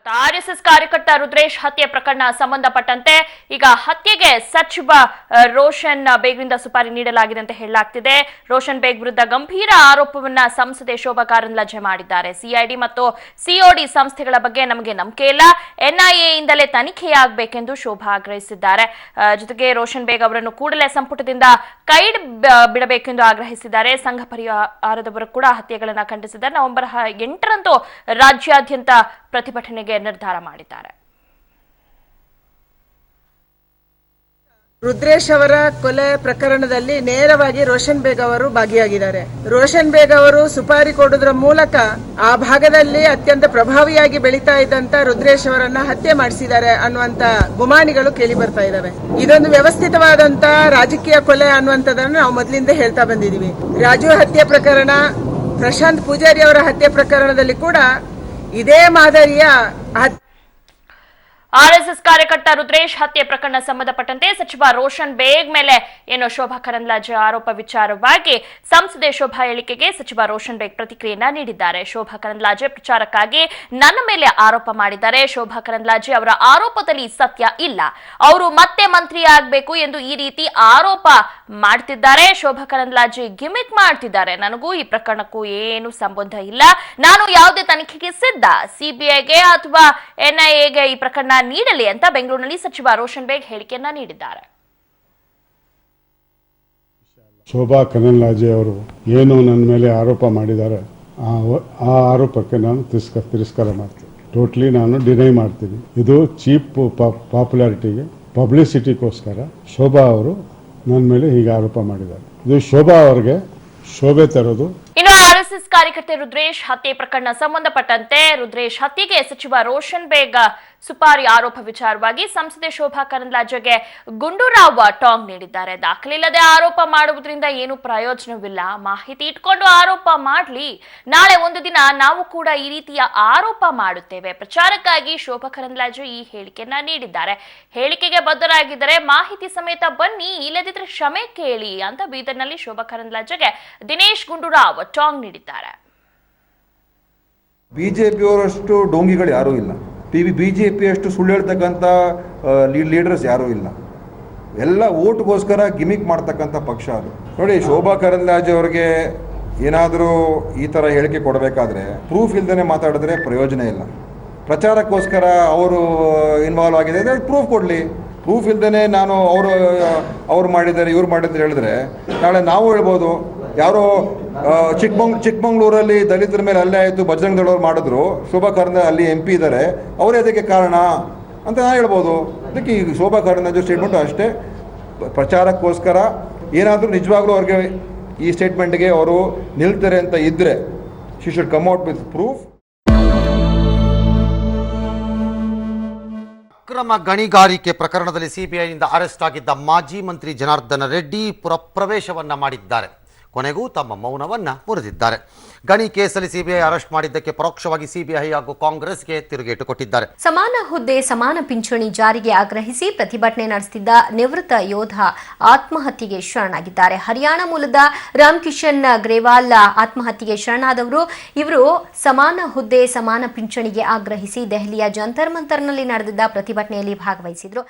RSS ಕಾರ್ಯಕರ್ತ ರುದ್ರೇಶ್ ಹತ್ಯೆ ಪ್ರಕರಣ ಸಂಬಂಧಪಟ್ಟಂತೆ ಈಗ ಹತ್ಯೆಗೆ ಸಚಿವ ರೋಷನ್ ಬೇಗ್ರಿಂದ ಸುಪಾರಿ ನೀಡಲಾಗಿದೆ ಅಂತ ಹೇಳಲಾಗ್ತಿದೆ. ರೋಷನ್ ಬೇಗ್ ವಿರುದ್ಧ ಗಂಭೀರ ಆರೋಪವನ್ನ ಸಂಸದೆ ಶೋಭಾ ಕರಂದ್ಲಾಜೆ ಮಾಡಿದ್ದಾರೆ. ಸಿಐಡಿ ಮತ್ತು ಸಿಒಡಿ ಸಂಸ್ಥೆಗಳ ಬಗ್ಗೆ ನಮಗೆ ನಂಬಿಕೆ ಇಲ್ಲ, ಎನ್ಐಎ ಇಂದಲೇ ತನಿಖೆಯಾಗಬೇಕೆಂದು ಶೋಭಾ ಆಗ್ರಹಿಸಿದ್ದಾರೆ. ಜೊತೆಗೆ ರೋಷನ್ ಬೇಗ್ ಅವರನ್ನು ಕೂಡಲೇ ಸಂಪುಟದಿಂದ ಕೈ ಬಿಡಬೇಕೆಂದು ಆಗ್ರಹಿಸಿದ್ದಾರೆ. ಸಂಘ ಪರಿವಾರದವರು ಕೂಡ ಹತ್ಯೆಗಳನ್ನು ಖಂಡಿಸಿದ್ದಾರೆ. ನವೆಂಬರ್ 8ರಂದು ರಾಜ್ಯಾದ್ಯಂತ ಪ್ರತಿಭಟನೆಗೆ ನಿರ್ಧಾರ ಮಾಡಿದ್ದಾರೆ. ರುದ್ರೇಶ್ ಅವರ ಕೊಲೆ ಪ್ರಕರಣದಲ್ಲಿ ನೇರವಾಗಿ ರೋಷನ್ ಬೇಗ್ ಅವರು ಭಾಗಿಯಾಗಿದ್ದಾರೆ. ರೋಷನ್ ಬೇಗ್ ಅವರು ಸುಪಾರಿ ಕೊಡುವುದರ ಮೂಲಕ ಆ ಭಾಗದಲ್ಲಿ ಅತ್ಯಂತ ಪ್ರಭಾವಿಯಾಗಿ ಬೆಳೀತಾ ಇದ್ದಂತ ರುದ್ರೇಶ್ ಅವರನ್ನ ಹತ್ಯೆ ಮಾಡಿಸಿದ್ದಾರೆ ಅನ್ನುವಂತ ಗುಮಾನಿಗಳು ಕೇಳಿ ಬರ್ತಾ ಇದ್ದಾವೆ. ಇದೊಂದು ವ್ಯವಸ್ಥಿತವಾದಂತ ರಾಜಕೀಯ ಕೊಲೆ ಅನ್ನುವಂಥದ್ದನ್ನು ನಾವು ಮೊದಲಿಂದ ಹೇಳ್ತಾ ಬಂದಿದ್ದೀವಿ. ರಾಜು ಹತ್ಯೆ ಪ್ರಕರಣ, ಪ್ರಶಾಂತ್ ಪೂಜಾರಿ ಅವರ ಹತ್ಯೆ ಪ್ರಕರಣದಲ್ಲಿ ಕೂಡ ಇದೇ ಮಾದರಿಯ ಆರ್ಎಸ್ಎಸ್ ಕಾರ್ಯಕರ್ತ ರುದ್ರೇಶ್ ಹತ್ಯೆ ಪ್ರಕರಣ ಸಂಬಂಧಪಟ್ಟಂತೆ ಸಚಿವ ರೋಷನ್ ಬೇಗ್ ಮೇಲೆ ಏನು ಶೋಭಾ ಕರಂದ್ಲಾಜೆ ಆರೋಪ ವಿಚಾರವಾಗಿ ಸಂಸದೆ ಶೋಭಾ ಹೇಳಿಕೆಗೆ ಸಚಿವ ರೋಷನ್ ಬೇಗ್ ಪ್ರತಿಕ್ರಿಯೆಯನ್ನ ನೀಡಿದ್ದಾರೆ. ಶೋಭಾ ಕರಂದ್ಲಾಜೆ ಪ್ರಚಾರಕ್ಕಾಗಿ ನನ್ನ ಮೇಲೆ ಆರೋಪ ಮಾಡಿದ್ದಾರೆ. ಶೋಭಾ ಕರಂದ್ಲಾಜೆ ಅವರ ಆರೋಪದಲ್ಲಿ ಸತ್ಯ ಇಲ್ಲ. ಅವರು ಮತ್ತೆ ಮಂತ್ರಿ ಆಗಬೇಕು ಎಂದು ಈ ರೀತಿ ಆರೋಪ ಮಾಡ್ತಿದ್ದಾರೆ. ಶೋಭಾ ಕರಂದ್ಲಾಜೆ ಗಿಮಿಕ್ ಮಾಡ್ತಿದ್ದಾರೆ. ನನಗೂ ಈ ಪ್ರಕರಣಕ್ಕೂ ಏನು ಸಂಬಂಧ ಇಲ್ಲ. ನಾನು ಯಾವುದೇ ತನಿಖೆಗೆ ಸಿದ್ಧ. ಸಿಬಿಐಗೆ ಅಥವಾ ಎನ್ಐಎಗೆ ಈ ಪ್ರಕರಣ ನೀಡಲಿ ಅಂತ ಬೆಂಗಳೂರಿನಲ್ಲಿ ಸಚಿವ ರೋಷನ್ ಬೇಗ್ ಹೇಳಿಕೆಯನ್ನ ನೀಡಿದ್ದಾರೆ. ಶೋಭಾ ಕರಂದ್ಲಾಜೆ ಅವರು ಏನು ನನ್ನ ಮೇಲೆ ಆರೋಪ ಮಾಡಿದ್ದಾರೆ, ಆ ಆರೋಪಕ್ಕೆ ನಾನು ತಿರಸ್ಕಾರ ಮಾಡ್ತೀನಿ. ಟೋಟ್ಲಿ ನಾನು ಡಿನೈ ಮಾಡ್ತೀನಿ. ಇದು ಚೀಪ್ ಪಾಪ್ಯುಲಾರಿಟಿಗೆ, ಪಬ್ಲಿಸಿಟಿಗೋಸ್ಕರ ಶೋಭಾ ಅವರು ನನ್ನ ಮೇಲೆ ಹೀಗೆ ಆರೋಪ ಮಾಡಿದ್ದಾರೆ. ಇದು ಶೋಭಾ ಅವರಿಗೆ ಶೋಭೆ ತರೋದು. ಇನ್ನು ಆರ್ಎಸ್ಎಸ್ ಕಾರ್ಯಕರ್ತೆ ರುದ್ರೇಶ್ ಹತ್ಯೆ ಪ್ರಕರಣ ಸಂಬಂಧಪಟ್ಟಂತೆ ರುದ್ರೇಶ್ ಹತ್ಯೆಗೆ ಸಚಿವ ರೋಷನ್ ಬೇಗ್ ಸುಪಾರಿ ಆರೋಪ ವಿಚಾರವಾಗಿ ಸಂಸದೆ ಶೋಭಾ ಕರಂದ್ಲಾಜೆಗೆ ಗುಂಡೂರಾವ್ ಟಾಂಗ್ ನೀಡಿದ್ದಾರೆ. ದಾಖಲಿಲ್ಲದೆ ಆರೋಪ ಮಾಡುವುದರಿಂದ ಏನು ಪ್ರಯೋಜನವಿಲ್ಲ. ಮಾಹಿತಿ ಇಟ್ಕೊಂಡು ಆರೋಪ ಮಾಡಲಿ. ನಾಳೆ ಒಂದು ದಿನ ನಾವು ಕೂಡ ಈ ರೀತಿಯ ಆರೋಪ ಮಾಡುತ್ತೇವೆ. ಪ್ರಚಾರಕ್ಕಾಗಿ ಶೋಭಾ ಕರಂದ್ಲಾಜೆ ಈ ಹೇಳಿಕೆಯನ್ನ ನೀಡಿದ್ದಾರೆ. ಹೇಳಿಕೆಗೆ ಬದ್ಧರಾಗಿದ್ದರೆ ಮಾಹಿತಿ ಸಮೇತ ಬನ್ನಿ, ಇಲ್ಲದಿದ್ರೆ ಕ್ಷಮೆ ಕೇಳಿ ಅಂತ ಬೀದರ್ನಲ್ಲಿ ಶೋಭಾ ಕರಂದ್ಲಾಜೆಗೆ ದಿನೇಶ್ ಗುಂಡೂರಾವ್ ಟಾಂಗ್ ನೀಡಿದ್ದಾರೆ. ಬಿಜೆಪಿಯವರಷ್ಟು ಡೋಂಗಿಗಳು ಯಾರೂ ಇಲ್ಲ. ಬಿಜೆಪಿಯಷ್ಟು ಸುಳ್ಳು ಹೇಳ್ತಕ್ಕಂಥ ಲೀಡರ್ಸ್ ಯಾರೂ ಇಲ್ಲ. ಎಲ್ಲ ಓಟ್ಗೋಸ್ಕರ ಗಿಮಿಕ್ ಮಾಡ್ತಕ್ಕಂಥ ಪಕ್ಷ ಅದು. ನೋಡಿ, ಶೋಭಾ ಕರಂದ್ಲಾಜೆ ಅವರಿಗೆ ಏನಾದರೂ ಈ ಥರ ಹೇಳಿಕೆ ಕೊಡಬೇಕಾದ್ರೆ ಪ್ರೂಫ್ ಇಲ್ದೇ ಮಾತಾಡಿದ್ರೆ ಪ್ರಯೋಜನ ಇಲ್ಲ. ಪ್ರಚಾರಕ್ಕೋಸ್ಕರ ಅವರು ಇನ್ವಾಲ್ವ್ ಆಗಿದೆ ಅಂದರೆ ಪ್ರೂಫ್ ಕೊಡಲಿ. ಪ್ರೂಫ್ ಇಲ್ದೇ ನಾನು ಅವ್ರು ಮಾಡಿದ್ದಾರೆ ಇವ್ರು ಮಾಡಿದ್ದಾರೆ ಹೇಳಿದ್ರೆ ನಾಳೆ ನಾವು ಹೇಳ್ಬೋದು, ಯಾರೋ ಚಿಕ್ಕಮಂಗ್ಳೂರಲ್ಲಿ ದಲಿತರ ಮೇಲೆ ಹಲ್ಲೆ ಆಯಿತು, ಬಜರಂಗ ದಳವ್ರು ಮಾಡಿದ್ರು, ಶೋಭಾ ಕರಂದ್ಲಾಜೆ ಅಲ್ಲಿ MP ಇದ್ದಾರೆ, ಅವರೇ ಅದಕ್ಕೆ ಕಾರಣ ಅಂತ ನಾನು ಹೇಳ್ಬೋದು. ಅದಕ್ಕೆ ಈ ಶೋಭಾ ಕರಂದ್ಲಾಜೆ ಸ್ಟೇಟ್ಮೆಂಟು ಅಷ್ಟೇ ಪ್ರಚಾರಕ್ಕೋಸ್ಕರ. ಏನಾದರೂ ನಿಜವಾಗ್ಲೂ ಅವ್ರಿಗೆ ಈ ಸ್ಟೇಟ್ಮೆಂಟ್ಗೆ ಅವರು ನಿಲ್ತಾರೆ ಅಂತ ಇದ್ದರೆ she should come out with proof. ಅಕ್ರಮ ಗಣಿಗಾರಿಕೆ ಪ್ರಕರಣದಲ್ಲಿ ಸಿಬಿಐನಿಂದ ಅರೆಸ್ಟ್ ಆಗಿದ್ದ ಮಾಜಿ ಮಂತ್ರಿ ಜನಾರ್ದನ ರೆಡ್ಡಿ ಪುರಪ್ರವೇಶವನ್ನ ಮಾಡಿದ್ದಾರೆ. ಕೊನೆಗೂ ತಮ್ಮ ಮೌನವನ್ನು ಮುರಿದಿದ್ದಾರೆ. ಗಣಿ ಕೇಸಲ್ಲಿ ಸಿಬಿಐ ಅರೆಸ್ಟ್ ಮಾಡಿದ್ದಕ್ಕೆ ಪರೋಕ್ಷವಾಗಿ ಸಿಬಿಐ ಹಾಗೂ ಕಾಂಗ್ರೆಸ್ಗೆ ತಿರುಗೇಟು ಕೊಟ್ಟಿದ್ದಾರೆ. ಸಮಾನ ಹುದ್ದೆ ಸಮಾನ ಪಿಂಚಣಿ ಜಾರಿಗೆ ಆಗ್ರಹಿಸಿ ಪ್ರತಿಭಟನೆ ನಡೆಸುತ್ತಿದ್ದ ನಿವೃತ್ತ ಯೋಧ ಆತ್ಮಹತ್ಯೆಗೆ ಶರಣಾಗಿದ್ದಾರೆ. ಹರಿಯಾಣ ಮೂಲದ ರಾಮ್ ಕಿಶನ್ ಗ್ರೇವಾಲ್ ಆತ್ಮಹತ್ಯೆಗೆ ಶರಣಾದವರು. ಇವರು ಸಮಾನ ಹುದ್ದೆ ಸಮಾನ ಪಿಂಚಣಿಗೆ ಆಗ್ರಹಿಸಿ ದೆಹಲಿಯ ಜಂತರ್ ಮಂತರ್ನಲ್ಲಿ ನಡೆದಿದ್ದ ಪ್ರತಿಭಟನೆಯಲ್ಲಿ ಭಾಗವಹಿಸಿದ್ರು.